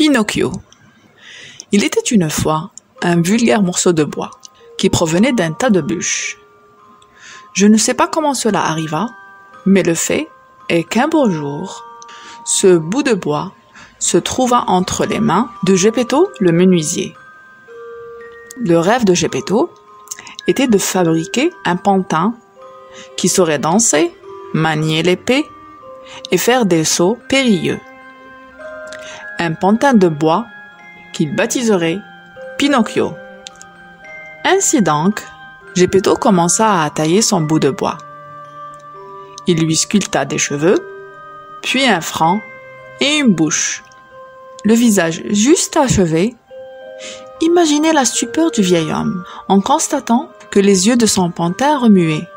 Pinocchio. Il était une fois un vulgaire morceau de bois qui provenait d'un tas de bûches. Je ne sais pas comment cela arriva, mais le fait est qu'un beau jour, ce bout de bois se trouva entre les mains de Geppetto le menuisier. Le rêve de Geppetto était de fabriquer un pantin qui saurait danser, manier l'épée et faire des sauts périlleux. Un pantin de bois qu'il baptiserait Pinocchio. Ainsi donc, Geppetto commença à tailler son bout de bois. Il lui sculpta des cheveux, puis un front et une bouche. Le visage juste achevé, imaginez la stupeur du vieil homme en constatant que les yeux de son pantin remuaient.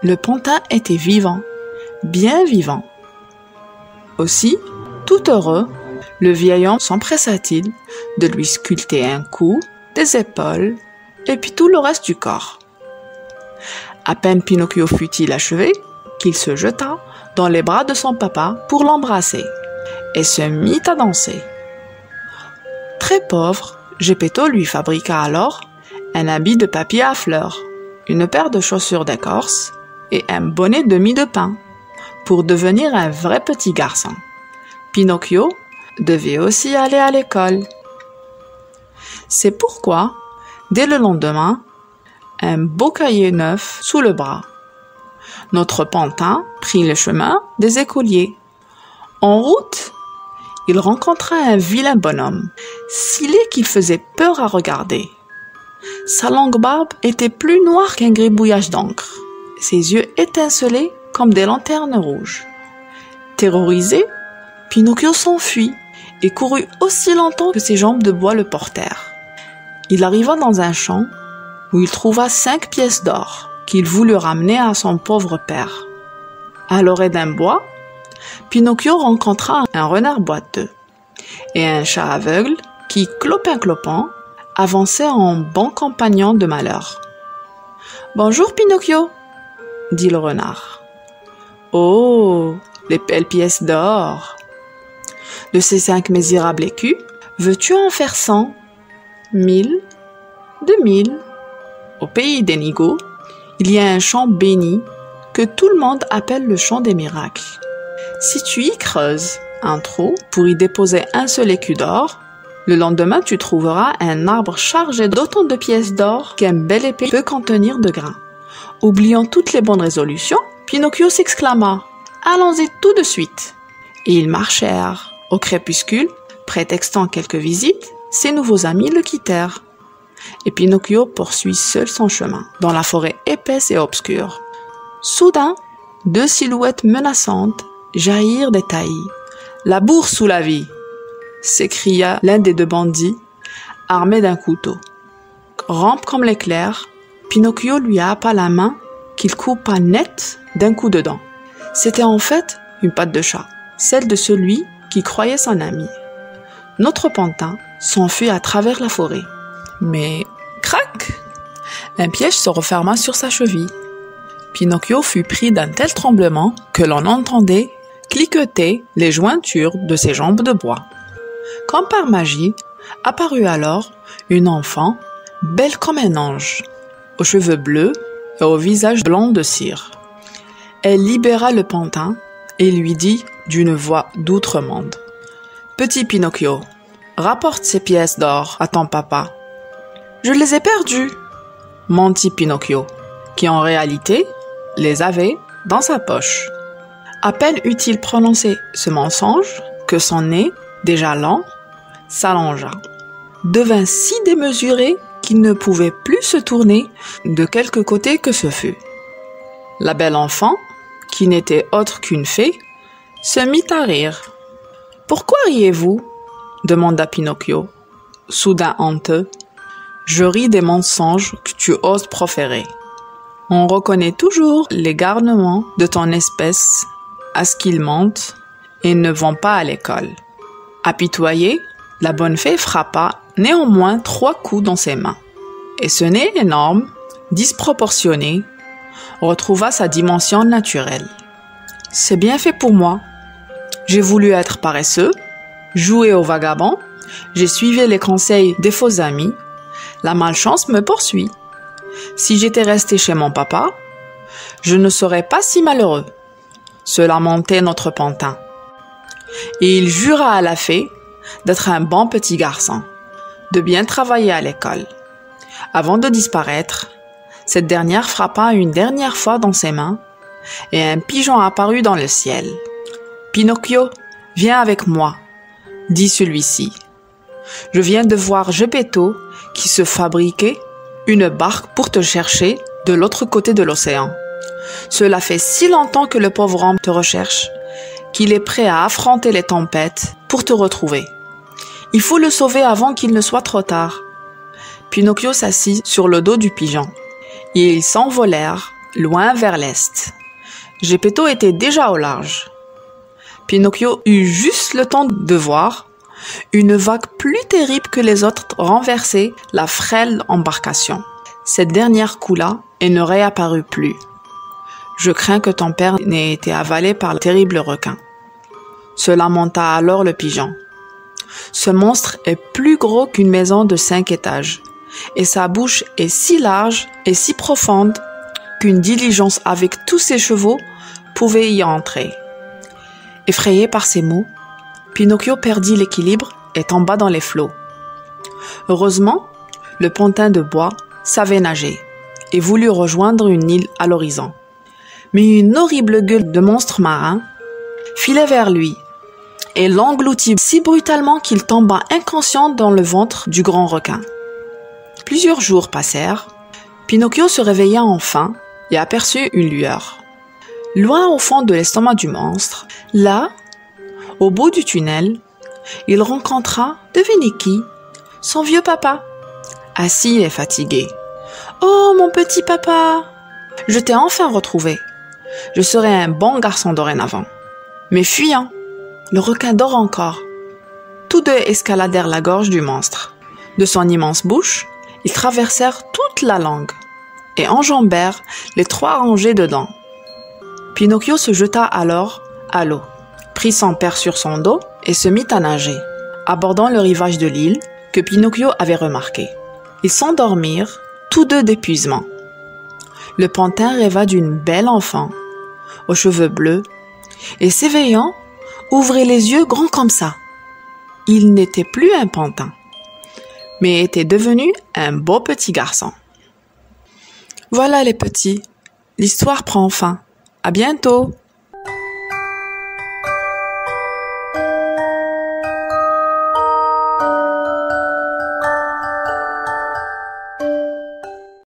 Le pantin était vivant, bien vivant. Aussi, tout heureux, le vieil homme s'empressa-t-il de lui sculpter un cou, des épaules et puis tout le reste du corps. À peine Pinocchio fut-il achevé qu'il se jeta dans les bras de son papa pour l'embrasser et se mit à danser. Très pauvre, Geppetto lui fabriqua alors un habit de papier à fleurs, une paire de chaussures d'écorce et un bonnet de mie de pain pour devenir un vrai petit garçon. Pinocchio devait aussi aller à l'école. C'est pourquoi, dès le lendemain, un beau cahier neuf sous le bras, notre pantin prit le chemin des écoliers. En route, il rencontra un vilain bonhomme, si laid qu'il faisait peur à regarder. Sa longue barbe était plus noire qu'un gribouillage d'encre. Ses yeux étincelaient comme des lanternes rouges. Terrorisé, Pinocchio s'enfuit et courut aussi longtemps que ses jambes de bois le portèrent. Il arriva dans un champ où il trouva 5 pièces d'or qu'il voulut ramener à son pauvre père. À l'orée d'un bois, Pinocchio rencontra un renard boiteux et un chat aveugle qui, clopin-clopant, avançait en bon compagnon de malheur. « Bonjour Pinocchio !» dit le renard. « Oh, les belles pièces d'or ! De ces 5 misérables écus, veux-tu en faire 100, 1000, 2000 ? Au pays des Nigauds, il y a un champ béni que tout le monde appelle le champ des miracles. Si tu y creuses un trou pour y déposer un seul écu d'or, le lendemain tu trouveras un arbre chargé d'autant de pièces d'or qu'un bel épée peut contenir de grains. Oubliant toutes les bonnes résolutions, Pinocchio s'exclama « Allons-y tout de suite !» Et ils marchèrent. Au crépuscule, prétextant quelques visites, ses nouveaux amis le quittèrent. Et Pinocchio poursuit seul son chemin, dans la forêt épaisse et obscure. Soudain, 2 silhouettes menaçantes jaillirent des taillis. « La bourse sous la vie !» s'écria l'un des 2 bandits, armé d'un couteau. Rampe comme l'éclair, Pinocchio lui happa la main qu'il coupa net d'un coup de dent. C'était en fait une patte de chat, celle de celui qui croyait son ami. Notre pantin s'enfuit à travers la forêt. Mais, crac! Un piège se referma sur sa cheville. Pinocchio fut pris d'un tel tremblement que l'on entendait cliqueter les jointures de ses jambes de bois. Comme par magie, apparut alors une enfant, belle comme un ange, aux cheveux bleus et au visage blanc de cire. Elle libéra le pantin et lui dit d'une voix d'outre-monde: « Petit Pinocchio, rapporte ces pièces d'or à ton papa. »« Je les ai perdues, » mentit Pinocchio, qui en réalité les avait dans sa poche. À peine eut-il prononcé ce mensonge que son nez, déjà lent, s'allongea, devint si démesuré qu'il ne pouvait plus se tourner de quelque côté que ce fût. La belle enfant, qui n'était autre qu'une fée, se mit à rire. « Pourquoi riez-vous » demanda Pinocchio, soudain honteux. « Je ris des mensonges que tu oses proférer. On reconnaît toujours les garnements de ton espèce à ce qu'ils mentent et ne vont pas à l'école. » Apitoyée, la bonne fée frappa néanmoins 3 coups dans ses mains. Et ce nez énorme, disproportionné, retrouva sa dimension naturelle. « C'est bien fait pour moi. J'ai voulu être paresseux, joué au vagabond, j'ai suivi les conseils des faux amis, la malchance me poursuit. Si j'étais resté chez mon papa, je ne serais pas si malheureux, se lamentait notre pantin. Et il jura à la fée d'être un bon petit garçon, de bien travailler à l'école. Avant de disparaître, cette dernière frappa une dernière fois dans ses mains et un pigeon apparut dans le ciel. « Pinocchio, viens avec moi », dit celui-ci. « Je viens de voir Geppetto qui se fabriquait une barque pour te chercher de l'autre côté de l'océan. Cela fait si longtemps que le pauvre homme te recherche qu'il est prêt à affronter les tempêtes pour te retrouver. Il faut le sauver avant qu'il ne soit trop tard. » Pinocchio s'assit sur le dos du pigeon et ils s'envolèrent loin vers l'est. Geppetto était déjà au large. Pinocchio eut juste le temps de voir une vague plus terrible que les autres renverser la frêle embarcation. Cette dernière coula et ne réapparut plus. « Je crains que ton père n'ait été avalé par le terrible requin. » se lamenta alors le pigeon. « Ce monstre est plus gros qu'une maison de 5 étages, et sa bouche est si large et si profonde qu'une diligence avec tous ses chevaux pouvait y entrer. » Effrayé par ces mots, Pinocchio perdit l'équilibre et tomba dans les flots. Heureusement, le pantin de bois savait nager et voulut rejoindre une île à l'horizon. Mais une horrible gueule de monstre marin filait vers lui et l'engloutit si brutalement qu'il tomba inconscient dans le ventre du grand requin. Plusieurs jours passèrent. Pinocchio se réveilla enfin et aperçut une lueur. Loin au fond de l'estomac du monstre, là, au bout du tunnel, il rencontra, devinez qui, son vieux papa, assis et fatigué. « Oh, mon petit papa, je t'ai enfin retrouvé. Je serai un bon garçon dorénavant. » Mais fuyant, le requin dort encore. Tous deux escaladèrent la gorge du monstre. De son immense bouche, ils traversèrent toute la langue et enjambèrent les 3 rangées de dents. Pinocchio se jeta alors à l'eau, prit son père sur son dos et se mit à nager, abordant le rivage de l'île que Pinocchio avait remarqué. Ils s'endormirent, tous deux d'épuisement. Le pantin rêva d'une belle enfant, aux cheveux bleus, et s'éveillant, ouvrit les yeux grands comme ça. Il n'était plus un pantin, mais était devenu un beau petit garçon. Voilà les petits, l'histoire prend fin. À bientôt!